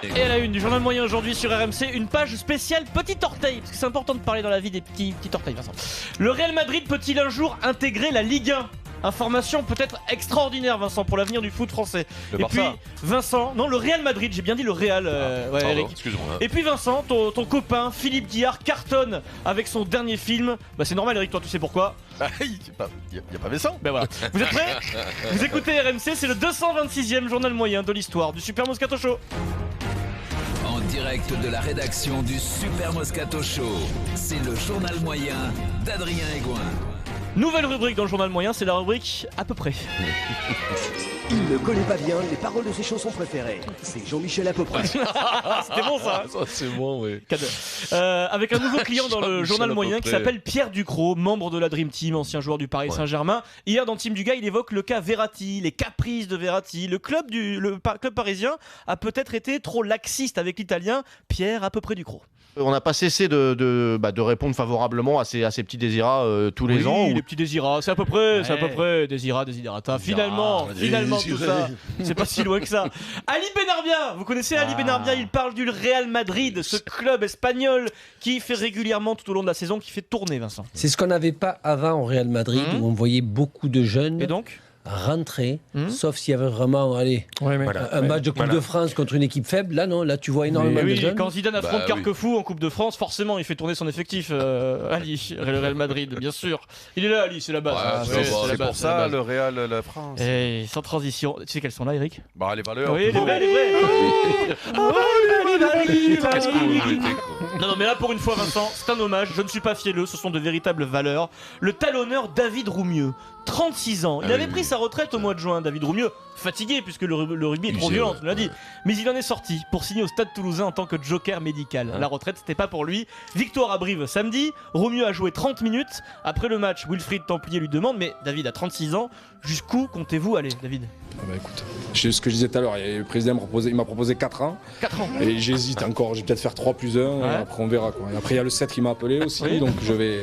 Et à la une du journal moyen aujourd'hui sur RMC, une page spéciale petit orteil, parce que c'est important de parler dans la vie des petits orteils, Vincent. Le Real Madrid peut-il un jour intégrer la Ligue 1 ? Information peut-être extraordinaire, Vincent, pour l'avenir du foot français. Le Barça. Et puis Vincent, non, le Real Madrid, j'ai bien dit le Real. Ouais, pardon, Eric. excuse-moi. Et puis Vincent, ton copain Philippe Guillard cartonne avec son dernier film. Bah c'est normal, Eric, toi tu sais pourquoi. Il n'y a pas Vincent. Ben voilà. Vous êtes prêts ? Vous écoutez RMC, c'est le 226e journal moyen de l'histoire du Super Moscato Show. En direct de la rédaction du Super Moscato Show, c'est le journal moyen d'Adrien Egoin. Nouvelle rubrique dans le journal moyen, c'est la rubrique à peu près. Il ne connaît pas bien les paroles de ses chansons préférées. C'est Jean-Michel à peu près. C'était bon ça. Ça c'est bon, oui. Cadeau. Avec un nouveau client dans le journal moyen qui s'appelle Pierre Ducrot, membre de la Dream Team, ancien joueur du Paris Saint-Germain. Hier dans Team du Gars, il évoque le cas Verratti, les caprices de Verratti. Le club parisien a peut-être été trop laxiste avec l'Italien Pierre à peu près Ducrot. On n'a pas cessé de répondre favorablement à ces petits désirats tous les ans. Les petits désirats, c'est à peu près desiderata. Finalement tout ça, c'est pas si loin que ça. Ali Benarbia, vous connaissez Ali Benarbia, il parle du Real Madrid, ce club espagnol qui fait régulièrement tout au long de la saison, qui fait tourner, Vincent. C'est ce qu'on n'avait pas avant au Real Madrid, où on voyait beaucoup de jeunes Et donc rentrer, sauf s'il y avait vraiment un match de Coupe de France contre une équipe faible. Là, non, là, tu vois énormément de jeunes. Quand Zidane affronte Carquefou en Coupe de France, forcément, il fait tourner son effectif. Ali, le Real Madrid, bien sûr. Il est là, Ali, c'est la base. C'est pour ça, le Real, la France. Et sans transition. Tu sais quelles sont là, Eric ? Bah, les valeurs. Oui, les vraies. Non, mais là, pour une fois, Vincent, c'est un hommage. Je ne suis pas fielleux, ce sont de véritables valeurs. Le talonneur David Roumieux, 36 ans. Il avait pris sa retraite au mois de juin, David Roumieux. Fatigué, puisque le rugby est trop violent, on l'a dit. Mais il en est sorti pour signer au Stade Toulousain en tant que joker médical. La retraite, c'était pas pour lui. Victoire à Brive samedi. Roumieux a joué 30 minutes. Après le match, Wilfried Templier lui demande: mais David a 36 ans, jusqu'où comptez-vous aller, David ? Écoute, ce que je disais tout à l'heure, le président m'a proposé 4 ans. 4 ans. Et j'hésite encore, je vais peut-être faire 3 plus 1, et après on verra quoi. Et après il y a le 7 qui m'a appelé aussi, donc je vais.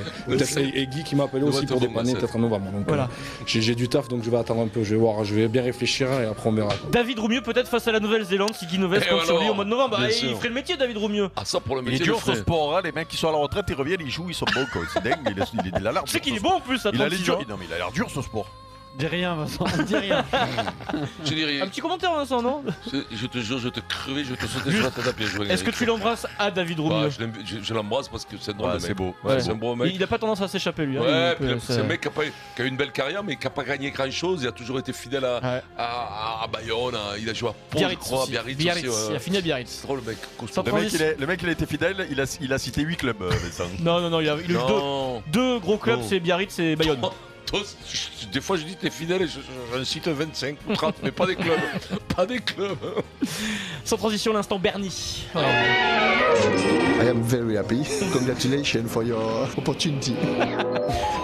Et Guy qui m'a appelé aussi pour dépanner peut-être en novembre. Donc voilà. J'ai du taf, donc je vais attendre un peu, je vais voir, je vais bien réfléchir et après on verra. Quoi. David Roumieux peut-être face à la Nouvelle-Zélande si Guy Novès compte sur lui au mois de novembre. Il ferait le métier, David Roumieux. Ah, ça pour le Il est métier. dur ce sport, hein, les mecs qui sont à la retraite, ils reviennent, ils jouent, ils sont bons quoi. C'est dingue, il est de l'alarme. Tu sais qu'il est bon en plus à 36 ans. Non mais il a l'air dur ce sport. Dis rien, Vincent, dis rien. Je dis rien. Un petit commentaire, Vincent, non ? Je te jure, je vais te crever, je vais te sauter sur la tête à pieds. Est-ce que tu l'embrasses à David Roumieux ? Je l'embrasse parce que c'est un drôle de mec. C'est beau. C'est un beau mec. Il a pas tendance à s'échapper, lui. Ouais, c'est un mec qui a eu une belle carrière, mais qui n'a pas gagné grand-chose. Il a toujours été fidèle à Bayonne. Il a joué à Pau, je crois, à Biarritz aussi. Il a fini à Biarritz. C'est drôle, le mec. Le mec, il a été fidèle, il a cité 8 clubs, Vincent. Non, il a eu deux gros clubs, c'est Biarritz et Bayonne. Des fois je dis t'es fidèle et j'en cite 25 ou 30, mais pas des clubs. Pas des clubs. Sans transition, l'instant Bernie. I am very happy. Congratulations for your opportunity.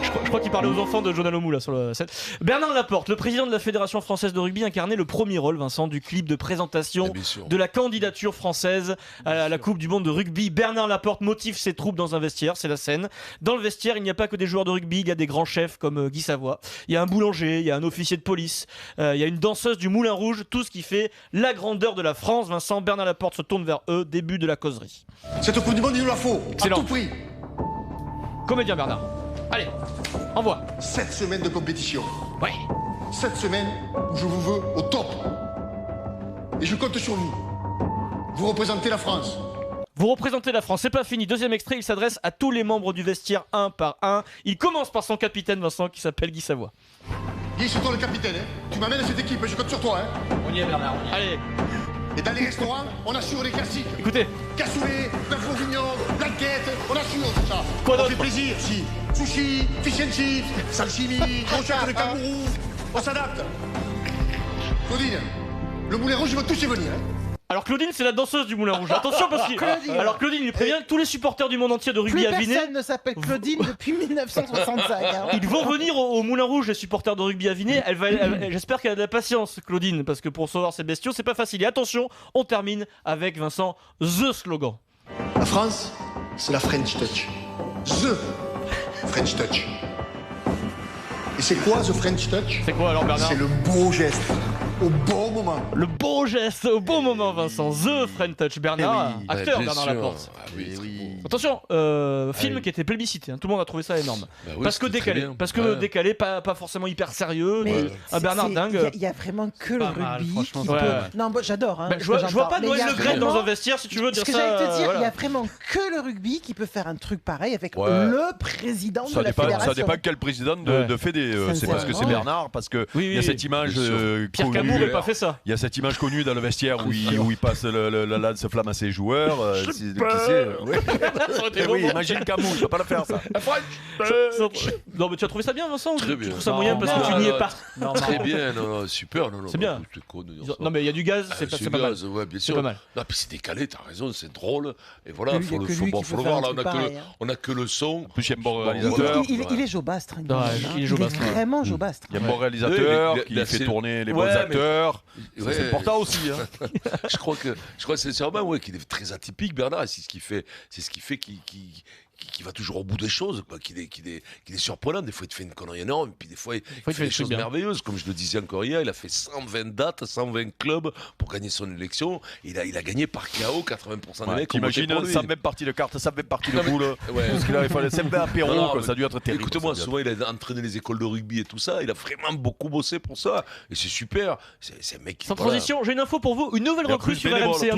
Je crois qu'il parlait aux enfants de Jonah Lomu là sur le set. Bernard Laporte, le président de la Fédération française de rugby, incarnait le premier rôle, Vincent, du clip de présentation de la candidature française à la Coupe du Monde de rugby. Bernard Laporte motive ses troupes dans un vestiaire, c'est la scène. Dans le vestiaire, il n'y a pas que des joueurs de rugby, il y a des grands chefs comme Guy Savoy. Il y a un boulanger, il y a un officier de police, il y a une danseuse du Moulin Rouge, tout ce qui fait la grandeur de la France. Vincent, Bernard Laporte se tourne vers eux, début de la causerie. Cette Coupe du Monde, il nous la faut, excellent. À tout prix. Comédien Bernard. Allez, envoie. 7 semaines de compétition. Ouais. 7 semaines où je vous veux au top. Et je compte sur vous. Vous représentez la France. Vous représentez la France, c'est pas fini. Deuxième extrait, il s'adresse à tous les membres du vestiaire un par un. Il commence par son capitaine, Vincent, qui s'appelle Guy Savoy. Guy, c'est toi le capitaine, hein. Tu m'amènes à cette équipe, je compte sur toi. Hein. On y est, Bernard. Allez. Et dans les restaurants, on assure les classiques. Écoutez. Cassoulet, bœuf bourguignon, blanquette, on assure tout ça. Quoi d'autre ? On fait plaisir, si. Sushi, fish and chips, sashimi, brochette de kangourou. On s'adapte. Claudine, le Moulin Rouge, ils vont tous y venir. Hein. Alors Claudine, c'est la danseuse du Moulin Rouge. Attention parce que alors Claudine, il prévient tous les supporters du monde entier de rugby à Vinay. Personne ne s'appelle Claudine depuis 1965. Hein. Ils vont venir au Moulin Rouge, les supporters de rugby à Vinay. J'espère qu'elle a de la patience, Claudine, parce que pour sauver ces bestiaux, c'est pas facile. Et attention, on termine avec Vincent, the slogan. La France, c'est la French Touch. The French Touch. Et c'est quoi the French Touch ? C'est quoi alors Bernard ? C'est le beau geste. au bon moment. Le beau geste au bon moment, Vincent. The Friend Touch. Bernard, acteur Bernard Laporte. Attention, film qui était plébiscité. Tout le monde a trouvé ça énorme. Parce que décalé, pas forcément hyper sérieux. Mais Bernard dingue. Il y a vraiment que le rugby qui peut. Non, moi j'adore. Je vois pas Noël Le Graët dans un vestiaire, si tu veux dire ça. Ce que j'allais te dire, il y a vraiment que le rugby qui peut faire un truc pareil avec le président de la fédération. Ça dépend quel président de Fédé. C'est parce que c'est Bernard, parce que il y a cette image Pierre Cabour n'a pas fait ça. Il y a cette image connue dans le vestiaire où il passe la lance-flamme à ses joueurs. Oui, imagine Camus, je peux pas le faire ça. Non, mais tu as trouvé ça bien, Vincent? Très bien. Tu trouves ça moyen parce que tu n'y es pas? Très bien, super. C'est bien. Non, mais il y a du gaz, c'est pas mal. Ouais, bien sûr. C'est pas mal. Non, puis c'est décalé, t'as raison, c'est drôle. Et voilà, faut le voir. Là, on a que le son. En plus, il y a un bon réalisateur. Il est Jobastre. Il est vraiment Jobastre. Il y a un bon réalisateur qui fait tourner les bons acteurs. C'est important aussi. Je crois que sincèrement, qu'il est très atypique, Bernard. C'est ce qui fait qu'il va toujours au bout des choses, qu'il est surprenant. Des fois, il te fait une connerie énorme, puis des fois, il fait des choses merveilleuses. Comme je le disais encore hier, il a fait 120 dates, 120 clubs pour gagner son élection. Il a gagné par KO 80% des mecs. T'imagines, ça même partie de cartes, ça même partie de boule. Parce qu'il fallait sempre apéro, ça a dû être terrible. Écoute-moi, souvent, il a entraîné les écoles de rugby et tout ça. Il a vraiment beaucoup bossé pour ça. Et c'est super. C'est un mec qui. Sans transition, j'ai une info pour vous. Une nouvelle recrue sur RMC. Un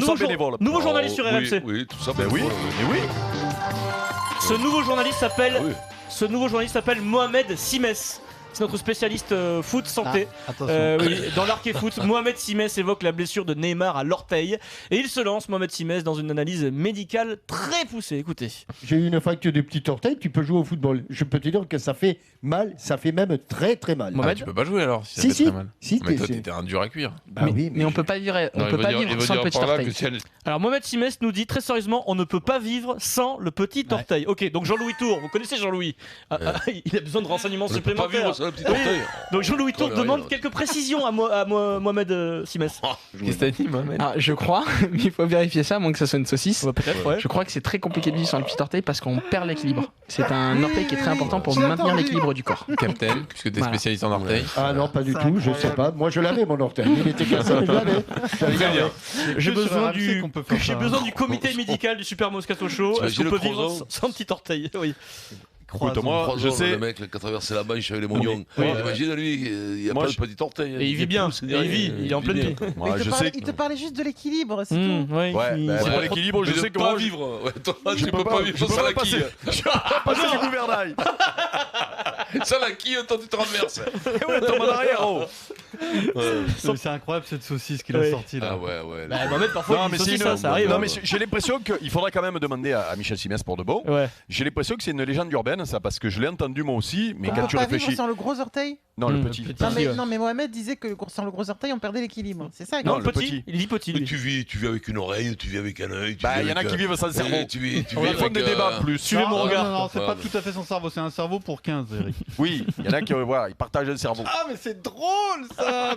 nouveau journaliste sur RMC. Oui, tout ça. Oui. Ce nouveau journaliste s'appelle Mohamed Simès. C'est notre spécialiste foot santé. Dans l'arc et foot, Mohamed Simès évoque la blessure de Neymar à l'orteil et il se lance, Mohamed Simès, dans une analyse médicale très poussée. Écoutez. J'ai eu une fracture du petit orteil, tu peux jouer au football. Je peux te dire que ça fait mal, ça fait même très très mal. Ah, tu peux pas jouer alors si ça fait très mal. Mais toi t'étais un dur à cuire. Mais on peut pas vivre sans le petit orteil. Alors Mohamed Simès nous dit très sérieusement, on ne peut pas vivre sans le petit orteil. Ok, donc Jean-Louis Tour, vous connaissez Jean-Louis. Il a besoin de renseignements supplémentaires. Donc Jean-Louis Tour demande quelques précisions à Mohamed Simès. Qu'est-ce que t'as dit, Mohamed? Je crois, mais il faut vérifier ça, à moins que ça soit une saucisse. Peut-être, ouais. Je crois que c'est très compliqué de vivre sans le petit orteil parce qu'on perd l'équilibre. C'est un orteil qui est très important pour maintenir l'équilibre du corps. Captain, puisque t'es spécialiste en orteil. Ah non, pas du tout, je sais pas. Moi je l'avais mon orteil. Il était cassé, mais je l'avais. J'ai besoin du comité médical du Super Moscato Show. Est-ce qu'on peut vivre sans petit orteil? Oui. Écoute-moi, je sais. Le mec qui a traversé la Manche avec les moignons. Imagine lui, il a pas le petit orteil. Et il vit bien. Il est en pleine vie. Il te parlait juste de l'équilibre, c'est tout. Pour l'équilibre, je sais comment pas vivre. Tu peux pas vivre sans la quille. Je peux pas passer du gouvernail. Sans la quille, toi tu te renverses. Tombe en arrière. C'est incroyable cette saucisse qu'il a sortie là. Ah ouais. Parfois, ça arrive. Non, mais j'ai l'impression qu'il faudrait quand même demander à Michel Simès pour de bon. J'ai l'impression que c'est une légende urbaine. Ça, parce que je l'ai entendu moi aussi, mais quand tu réfléchis. Sans le gros orteil? Non, le petit. Non, mais Mohamed disait que sans le gros orteil, on perdait l'équilibre. C'est ça? Non, le petit. Il dit petit. Tu vis avec une oreille, tu vis avec un œil. Il y en a qui vivent sans le cerveau. On va faire des débats plus. Suivez mon regard. Non, c'est pas tout à fait son cerveau, c'est un cerveau pour 15, Eric. Oui, il y en a qui ils partagent le cerveau. Ah, mais c'est drôle ça.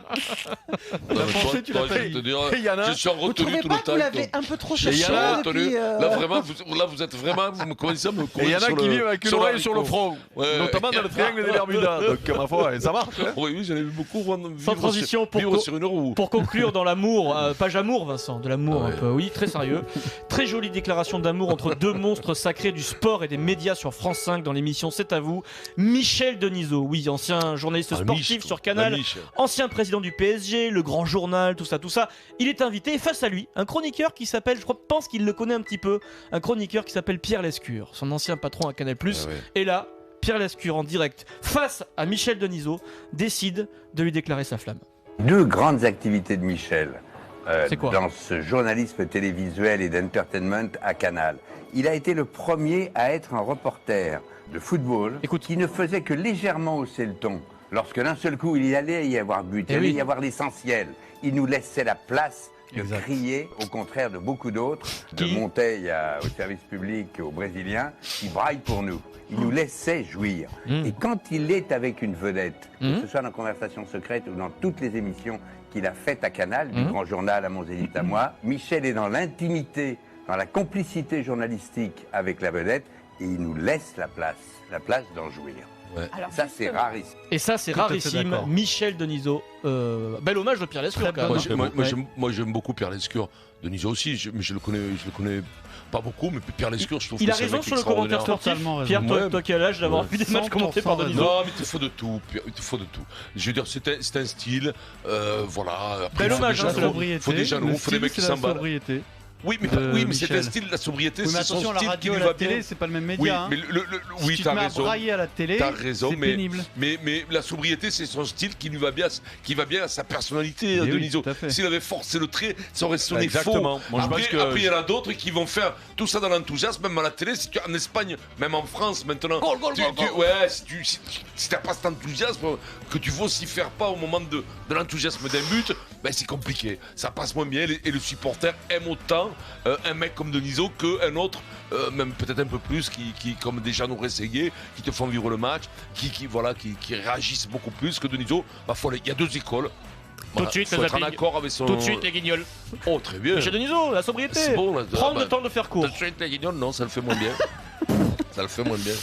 Il y en a. Je suis en retenue tout le temps. Vous l'avez un peu trop cherché. Là, vraiment, vous êtes vraiment. Vous me connaissez, me Et il y en a qui vivent avec une oreille sur le front. Notamment dans le triangle des Bermudas. Donc, ma foi, ça marche. Oui, j'en ai vu beaucoup. Sans transition, vivre sur une roue. Pour conclure dans l'amour, page amour, Vincent, de l'amour un peu, oui, très sérieux. Très jolie déclaration d'amour entre deux monstres sacrés du sport et des médias sur France 5 dans l'émission C'est à vous. Michel Denisot, oui, ancien journaliste sportif sur Canal, ancien président du PSG, le grand journal, tout ça. Il est invité et face à lui, un chroniqueur qui s'appelle, je pense qu'il le connaît un petit peu, un chroniqueur qui s'appelle Pierre Lescure, son ancien patron à Canal+. Et là, Pierre Lescure en direct face à Michel Denisot décide de lui déclarer sa flamme. Deux grandes activités de Michel dans ce journalisme télévisuel et d'entertainment à Canal. Il a été le premier à être un reporter de football qui ne faisait que légèrement hausser le ton. Lorsque d'un seul coup il y allait y avoir but, il allait y avoir l'essentiel. Il nous laissait la place de crier, au contraire de beaucoup d'autres, de Monteil au service public, aux Brésiliens, qui braillent pour nous. Il nous laissait jouir. Et quand il est avec une vedette, que ce soit dans Conversation secrète ou dans toutes les émissions qu'il a faites à Canal, du Grand Journal à Mon Zénith à moi, Michel est dans l'intimité, dans la complicité journalistique avec la vedette, et il nous laisse la place d'en jouir. Ouais. Alors, ça, c'est rarissime. Et ça, c'est rarissime. Michel Denisot. Bel hommage de Pierre Lescure. Moi, j'aime beaucoup Pierre Lescure. Denisot aussi, mais je le connais pas beaucoup, mais Pierre Lescure, je trouve il a raison sur le commentaire sportif. Pierre, toi qui as l'âge d'avoir vu des matchs commentés par Denisot. Non, mais il te faut de tout. Je veux dire, c'est un style. Voilà. Bel hommage, il faut des jaloux, il faut des mecs qui s'emballent. Oui, mais c'est un style, la sobriété, c'est son style. La radio et la télé, c'est pas le même média. Oui, si tu te mets à brailler à la télé, c'est pénible. Mais la sobriété, c'est son style qui va bien à sa personnalité, Denisot. S'il avait forcé le trait, ça aurait sonné faux. Après, il y en a d'autres qui vont faire tout ça dans l'enthousiasme, même à la télé, en Espagne, même en France maintenant. Ouais, si t'as pas cet enthousiasme, que tu veux aussi faire pas au moment de l'enthousiasme d'un but, ben c'est compliqué. Ça passe moins bien et le supporter aime autant un mec comme Denisot qu'un autre, même peut-être un peu plus, qui comme des Jeannot Rességuier, qui te font vivre le match, qui réagissent beaucoup plus que Denisot. Il y a deux écoles. Tout de suite, tout de suite les guignols. Oh, très bien. Michel Denisot, la sobriété. C'est bon, prendre le temps de faire court. Tout de suite les guignols, non, ça le fait moins bien. Ça le fait moins bien.